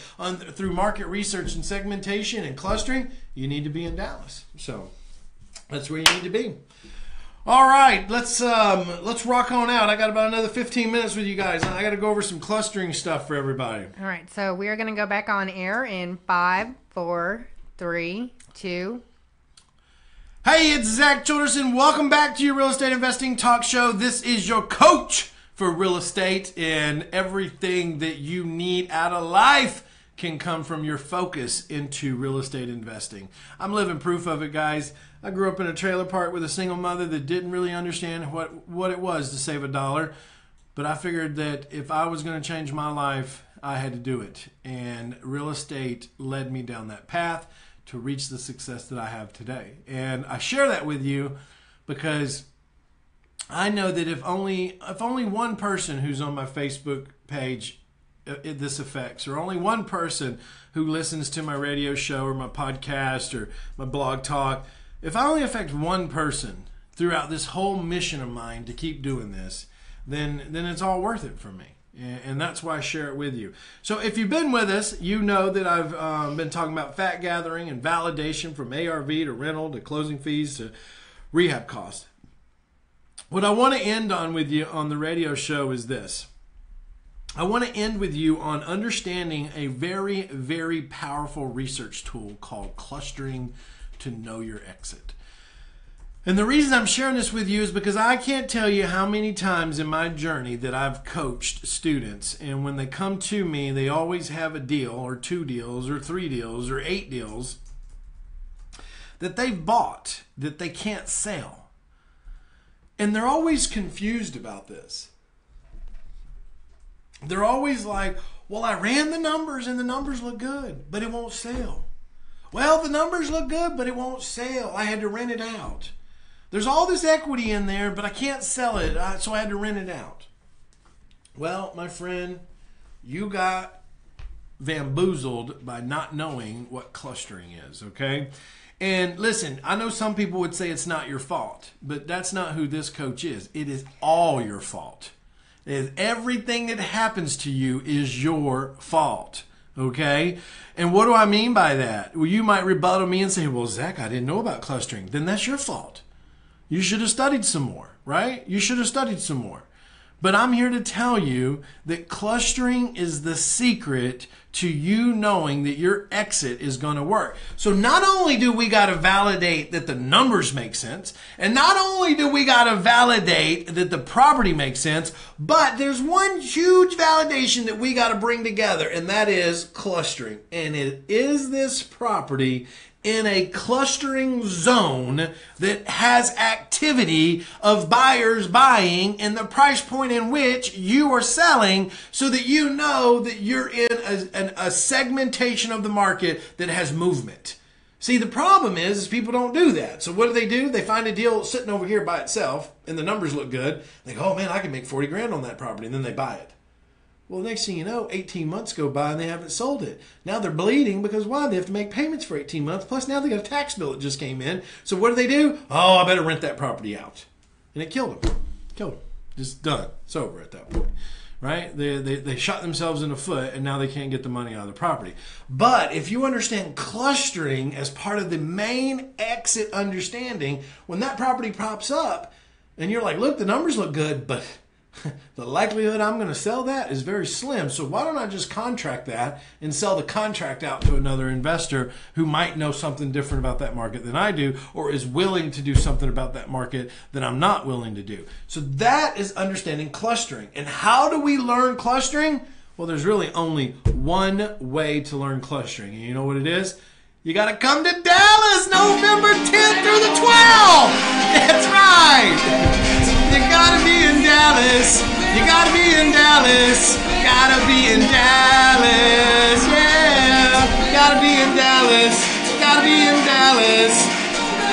through market research and segmentation and clustering, you need to be in Dallas. So that's where you need to be. All right, let's rock on out. I got about another 15 minutes with you guys. I got to go over some clustering stuff for everybody. All right, so we are going to go back on air in 5, 4, 3, 2. Hey, it's Zack Childress, and welcome back to your real estate investing talk show. This is your coach for real estate, and everything that you need out of life can come from your focus into real estate investing. I'm living proof of it, guys. I grew up in a trailer park with a single mother that didn't really understand what it was to save $1. But I figured that if I was going to change my life, I had to do it. And real estate led me down that path to reach the success that I have today. And I share that with you because I know that if only one person who's on my Facebook page this affects, or only one person who listens to my radio show or my podcast or my blog talk, if I only affect one person throughout this whole mission of mine to keep doing this, then it's all worth it for me. And that's why I share it with you. So if you've been with us, you know that I've been talking about fact gathering and validation, from ARV to rental to closing fees to rehab costs. What I want to end on with you on the radio show is this. I want to end with you on understanding a very, very powerful research tool called clustering to know your exit. And the reason I'm sharing this with you is because I can't tell you how many times in my journey that I've coached students, and when they come to me, they always have a deal or 2 deals or 3 deals or 8 deals that they've bought that they can't sell. And they're always confused about this. They're always like, well, I ran the numbers and the numbers look good, but it won't sell. Well, the numbers look good, but it won't sell. I had to rent it out. There's all this equity in there, but I can't sell it, so I had to rent it out. Well, my friend, you got bamboozled by not knowing what clustering is, okay? And listen, I know some people would say it's not your fault, but that's not who this coach is. It is all your fault. Everything that happens to you is your fault. Okay? And what do I mean by that? Well, you might rebuttal me and say, well, Zach, I didn't know about clustering. Then that's your fault. You should have studied some more, right? You should have studied some more. But I'm here to tell you that clustering is the secret to you knowing that your exit is going to work. So not only do we got to validate that the numbers make sense, and not only do we got to validate that the property makes sense, but there's one huge validation that we got to bring together, and that is clustering. And it is this property in a clustering zone that has activity of buyers buying and the price point in which you are selling, so that you know that you're in a segmentation of the market that has movement. See, the problem is people don't do that. So what do? They find a deal sitting over here by itself and the numbers look good. They go, oh man, I can make 40 grand on that property, and then they buy it. Well, next thing you know, 18 months go by and they haven't sold it. Now they're bleeding because why? They have to make payments for 18 months. Plus now they got a tax bill that just came in. So what do? Oh, I better rent that property out. And it killed them. Just done. It's over at that point. Right? They shot themselves in the foot, and now they can't get the money out of the property. But if you understand clustering as part of the main exit understanding, when that property pops up and you're like, look, the numbers look good, but the likelihood I'm going to sell that is very slim. So why don't I just contract that and sell the contract out to another investor who might know something different about that market than I do, or is willing to do something about that market that I'm not willing to do. So that is understanding clustering. And how do we learn clustering? Well, there's really only one way to learn clustering. And you know what it is? You got to come to Dallas November 10th through the 12th. That's right. You gotta be in Dallas. You gotta be in Dallas. Gotta be in Dallas. Yeah. Gotta be in Dallas. Gotta be in Dallas.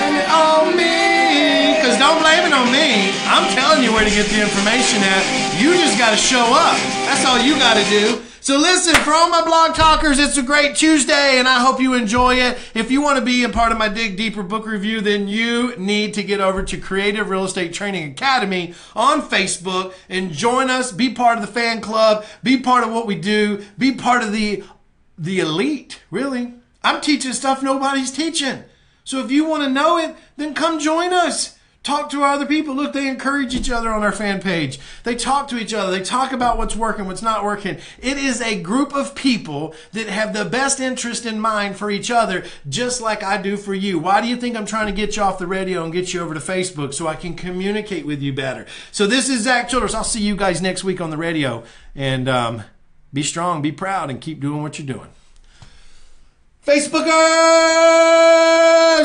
And on me. Because don't blame it on me. I'm telling you where to get the information at. You just gotta show up. That's all you gotta do. So listen, for all my blog talkers, it's a great Tuesday, and I hope you enjoy it. If you want to be a part of my Dig Deeper book review, then you need to get over to Creative Real Estate Training Academy on Facebook and join us. Be part of the fan club. Be part of what we do. Be part of the elite, really. I'm teaching stuff nobody's teaching. So if you want to know it, then come join us. Talk to our other people. Look, they encourage each other on our fan page. They talk to each other. They talk about what's working, what's not working. It is a group of people that have the best interest in mind for each other, just like I do for you. Why do you think I'm trying to get you off the radio and get you over to Facebook so I can communicate with you better? So this is Zack Childress. I'll see you guys next week on the radio. And be strong, be proud, and keep doing what you're doing. Facebookers,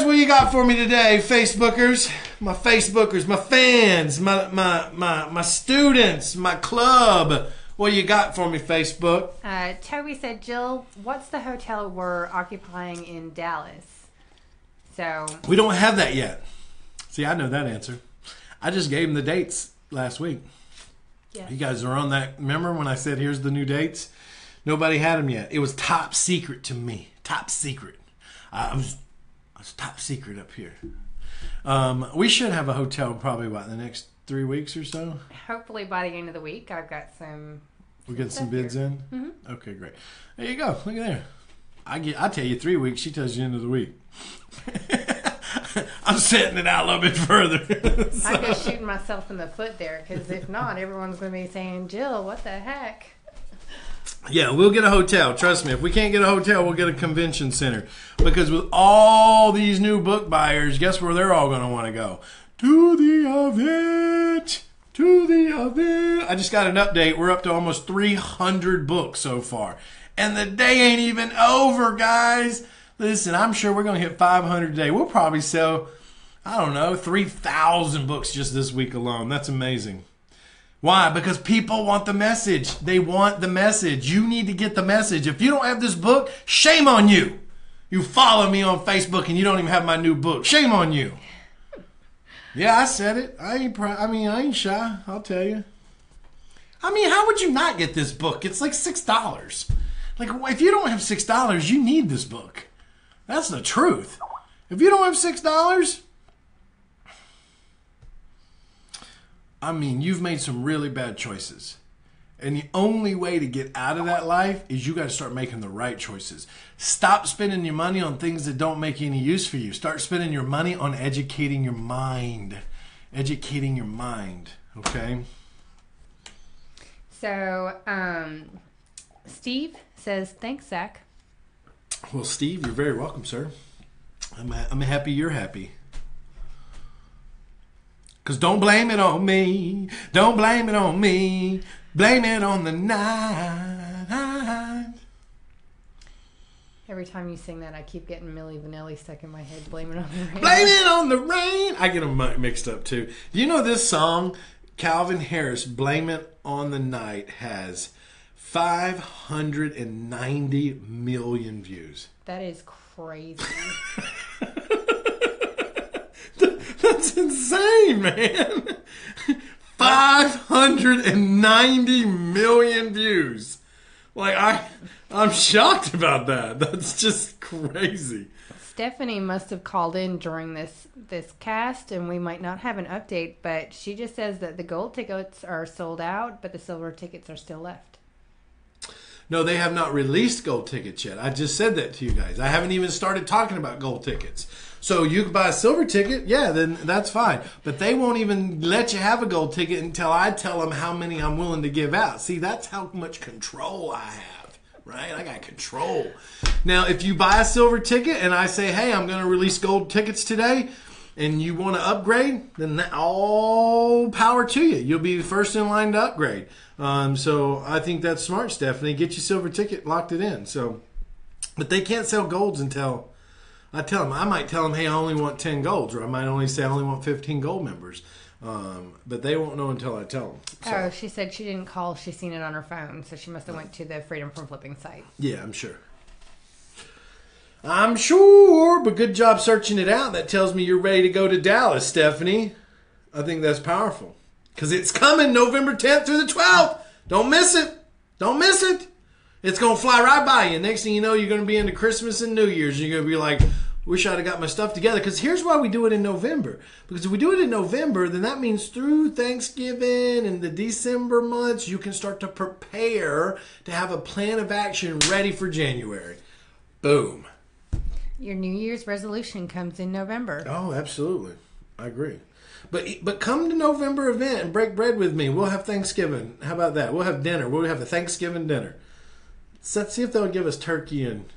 what you got for me today, Facebookers? My Facebookers, my fans, my students, my club. What you got for me, Facebook? Toby said, Jill, what's the hotel we're occupying in Dallas? So we don't have that yet. See, I know that answer. I just gave him the dates last week. Yes. You guys are on that. Remember when I said here's the new dates? Nobody had them yet. It was top secret to me. Top secret. I was top secret up here. We should have a hotel probably, in the next 3 weeks or so? Hopefully by the end of the week. I've got some... We'll get some bids in? Mm-hmm. Okay, great. There you go. Look at there. I tell you 3 weeks. She tells you end of the week. I'm setting it out a little bit further. So. I'm just shooting myself in the foot there, because if not, everyone's going to be saying, Jill, what the heck? Yeah, we'll get a hotel. Trust me. If we can't get a hotel, we'll get a convention center. Because with all these new book buyers, guess where they're all going to want to go? To the event. To the event. I just got an update. We're up to almost 300 books so far. And the day ain't even over, guys. Listen, I'm sure we're going to hit 500 today. We'll probably sell, 3,000 books just this week alone. That's amazing. Why? Because people want the message. They want the message. You need to get the message. If you don't have this book, shame on you. You follow me on Facebook and you don't even have my new book. Shame on you. Yeah, I said it. I ain't shy. I'll tell you. How would you not get this book? It's like $6. Like, if you don't have $6, you need this book. That's the truth. If you don't have $6, you've made some really bad choices. And the only way to get out of that life is you got to start making the right choices. Stop spending your money on things that don't make any use for you. Start spending your money on educating your mind. Educating your mind, okay? So, Steve says, thanks, Zach. Well, Steve, you're very welcome, sir. I'm happy you're happy. Because don't blame it on me. Don't blame it on me. Blame it on the night. Every time you sing that, I keep getting Milli Vanilli stuck in my head. Blame it on the rain. Blame it on the rain. I get them mixed up, too. Do you know this song, Calvin Harris, Blame It on the Night, has 590 million views. That is crazy. That's insane, man. 590 million views. Like, I'm shocked about that. That's just crazy. Stephanie must have called in during this cast, and we might not have an update, but she just says that the gold tickets are sold out, but the silver tickets are still left. No, they have not released gold tickets yet. I just said that to you guys. I haven't even started talking about gold tickets. So you can buy a silver ticket, yeah, then that's fine. But they won't even let you have a gold ticket until I tell them how many I'm willing to give out. See, that's how much control I have, right? I got control. Now, if you buy a silver ticket and I say, hey, I'm going to release gold tickets today, and you want to upgrade, then all power to you. You'll be the first in line to upgrade. So I think that's smart, Stephanie. Get your silver ticket, locked it in. So, but they can't sell golds until I tell them. I might tell them, hey, I only want 10 golds, or I might only say I only want 15 gold members. But they won't know until I tell them. So. Oh, she said she didn't call. She seen it on her phone, so she must have went to the Freedom from Flipping site. Yeah, I'm sure. I'm sure, but good job searching it out. That tells me you're ready to go to Dallas, Stephanie. I think that's powerful. Because it's coming November 10th through the 12th. Don't miss it. Don't miss it. It's going to fly right by you. Next thing you know, you're going to be into Christmas and New Year's. And you're going to be like, wish I'd have got my stuff together. Because here's why we do it in November. Because if we do it in November, then that means through Thanksgiving and the December months, you can start to prepare to have a plan of action ready for January. Boom. Your New Year's resolution comes in November. Oh, absolutely. I agree. But come to November event and break bread with me. We'll have Thanksgiving. How about that? We'll have dinner. We'll have a Thanksgiving dinner. So let's see if they'll give us turkey and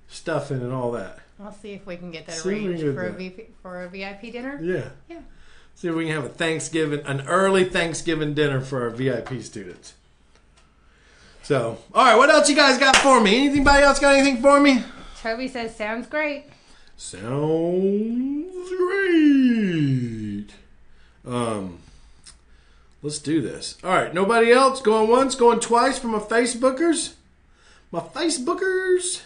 stuffing and all that. I'll see if we can get that arranged for a VIP dinner. Yeah. Yeah. See if we can have an early Thanksgiving dinner for our VIP students. So, all right, what else you guys got for me? Anybody else got anything for me? Toby says, sounds great. Sounds great. Let's do this. All right, nobody else? Going once, going twice for my Facebookers? My Facebookers?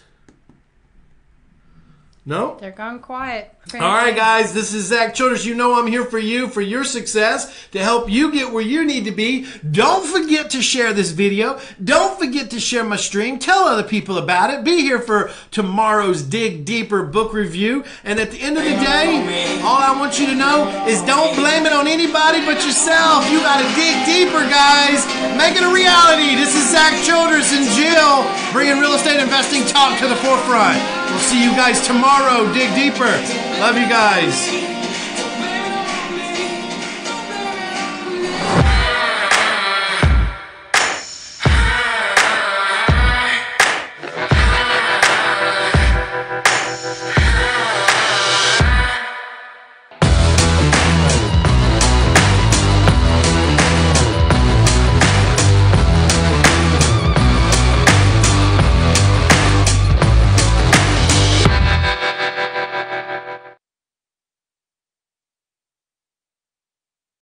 No? They're gone quiet. All right, guys, this is Zack Childress. You know I'm here for you, for your success, to help you get where you need to be. Don't forget to share this video. Don't forget to share my stream. Tell other people about it. Be here for tomorrow's Dig Deeper book review. And at the end of the day, all I want you to know is don't blame it on anybody but yourself. You got to dig deeper, guys. Make it a reality. This is Zack Childress and Jill, bringing real estate investing talk to the forefront. We'll see you guys tomorrow. Dig deeper. Love you guys.